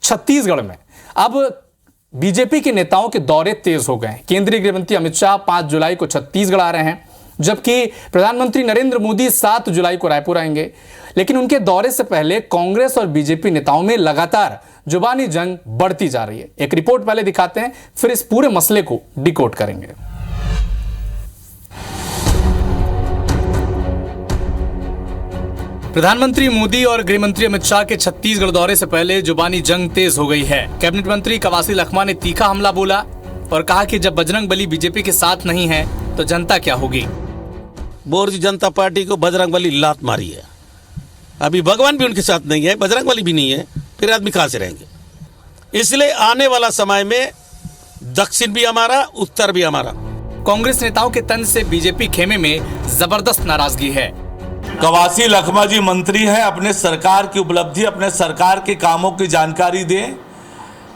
छत्तीसगढ़ में अब बीजेपी के नेताओं के दौरे तेज हो गए हैं। केंद्रीय गृह मंत्री अमित शाह 5 जुलाई को छत्तीसगढ़ आ रहे हैं, जबकि प्रधानमंत्री नरेंद्र मोदी 7 जुलाई को रायपुर आएंगे। लेकिन उनके दौरे से पहले कांग्रेस और बीजेपी नेताओं में लगातार जुबानी जंग बढ़ती जा रही है। एक रिपोर्ट पहले दिखाते हैं, फिर इस पूरे मसले को डिकोड करेंगे। प्रधानमंत्री मोदी और गृह मंत्री अमित शाह के छत्तीसगढ़ दौरे से पहले जुबानी जंग तेज हो गई है। कैबिनेट मंत्री कवासी लखमा ने तीखा हमला बोला और कहा कि जब बजरंगबली बीजेपी के साथ नहीं है तो जनता क्या होगी। भारतीय जनता पार्टी को बजरंगबली लात मारी है। अभी भगवान भी उनके साथ नहीं है, बजरंगबली भी नहीं है, फिर आदमी कहां से रहेंगे। इसलिए आने वाला समय में दक्षिण भी हमारा, उत्तर भी हमारा। कांग्रेस नेताओं के तंज से बीजेपी खेमे में जबरदस्त नाराजगी है। कवासी लखमा जी मंत्री हैं, अपने सरकार की उपलब्धि, अपने सरकार के कामों की जानकारी दें।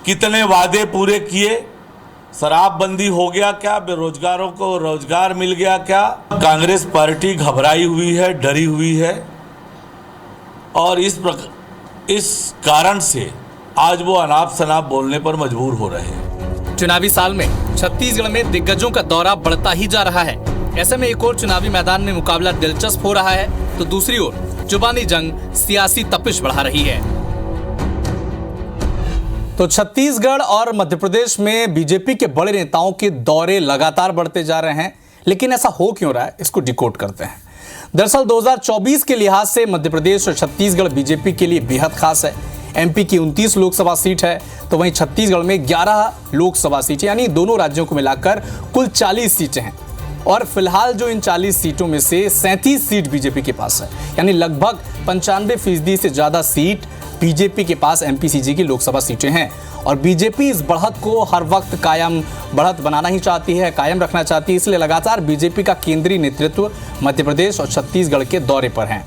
कितने वादे पूरे किए, शराबबंदी हो गया क्या, बेरोजगारों को रोजगार मिल गया क्या। कांग्रेस पार्टी घबराई हुई है, डरी हुई है और इस कारण से आज वो अनाप शनाप बोलने पर मजबूर हो रहे हैं। चुनावी साल में छत्तीसगढ़ में दिग्गजों का दौरा बढ़ता ही जा रहा है। ऐसे में एक और चुनावी मैदान में मुकाबला दिलचस्प हो रहा है, तो दूसरी ओर जुबानी जंग सियासी तपिश बढ़ा रही है। तो छत्तीसगढ़ और मध्य प्रदेश में बीजेपी के बड़े नेताओं के दौरे लगातार बढ़ते जा रहे हैं, लेकिन ऐसा हो क्यों रहा है, इसको डिकोड करते हैं। दरअसल 2024 के लिहाज से मध्य प्रदेश और छत्तीसगढ़ बीजेपी के लिए बेहद खास है। एमपी की 29 लोकसभा सीट है, तो वहीं छत्तीसगढ़ में 11 लोकसभा सीटें, यानी दोनों राज्यों को मिलाकर कुल 40 सीटें हैं। और फिलहाल जो इन 40 सीटों में से 37 सीट बीजेपी के पास है, यानी लगभग 95% से ज्यादा सीट बीजेपी के पास एमपीसीजी की लोकसभा सीटें हैं। और बीजेपी इस बढ़त को हर वक्त कायम बढ़त बनाना ही चाहती है, कायम रखना चाहती है। इसलिए लगातार बीजेपी का केंद्रीय नेतृत्व मध्य प्रदेश और छत्तीसगढ़ के दौरे पर हैं।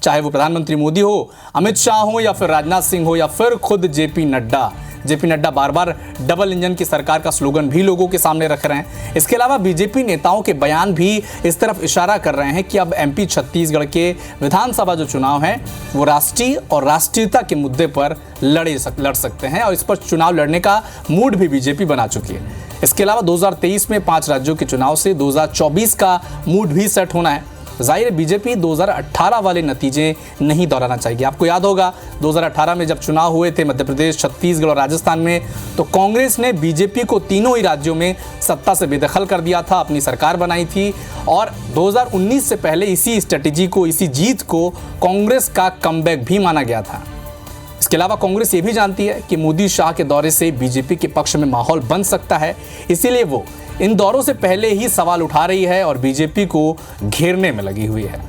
चाहे वो प्रधानमंत्री मोदी हो, अमित शाह हो, या फिर राजनाथ सिंह हो, या फिर खुद जेपी नड्डा बार बार डबल इंजन की सरकार का स्लोगन भी लोगों के सामने रख रहे हैं। इसके अलावा बीजेपी नेताओं के बयान भी इस तरफ इशारा कर रहे हैं कि अब एमपी छत्तीसगढ़ के विधानसभा जो चुनाव हैं वो राष्ट्रीय और राष्ट्रीयता के मुद्दे पर लड़ सकते हैं, और इस पर चुनाव लड़ने का मूड भी बीजेपी बना चुकी है। इसके अलावा 2023 में 5 राज्यों के चुनाव से 2024 का मूड भी सेट होना है। जाहिर है बीजेपी 2018 वाले नतीजे नहीं दोहराना चाहिए। आपको याद होगा 2018 में जब चुनाव हुए थे मध्य प्रदेश, छत्तीसगढ़ और राजस्थान में, तो कांग्रेस ने बीजेपी को तीनों ही राज्यों में सत्ता से बेदखल कर दिया था, अपनी सरकार बनाई थी। और 2019 से पहले इसी स्ट्रेटेजी को, इसी जीत को कांग्रेस का कमबैक भी माना गया था। इसके अलावा कांग्रेस ये भी जानती है कि मोदी शाह के दौरे से बीजेपी के पक्ष में माहौल बन सकता है, इसीलिए वो इन दौरों से पहले ही सवाल उठा रही है और बीजेपी को घेरने में लगी हुई है।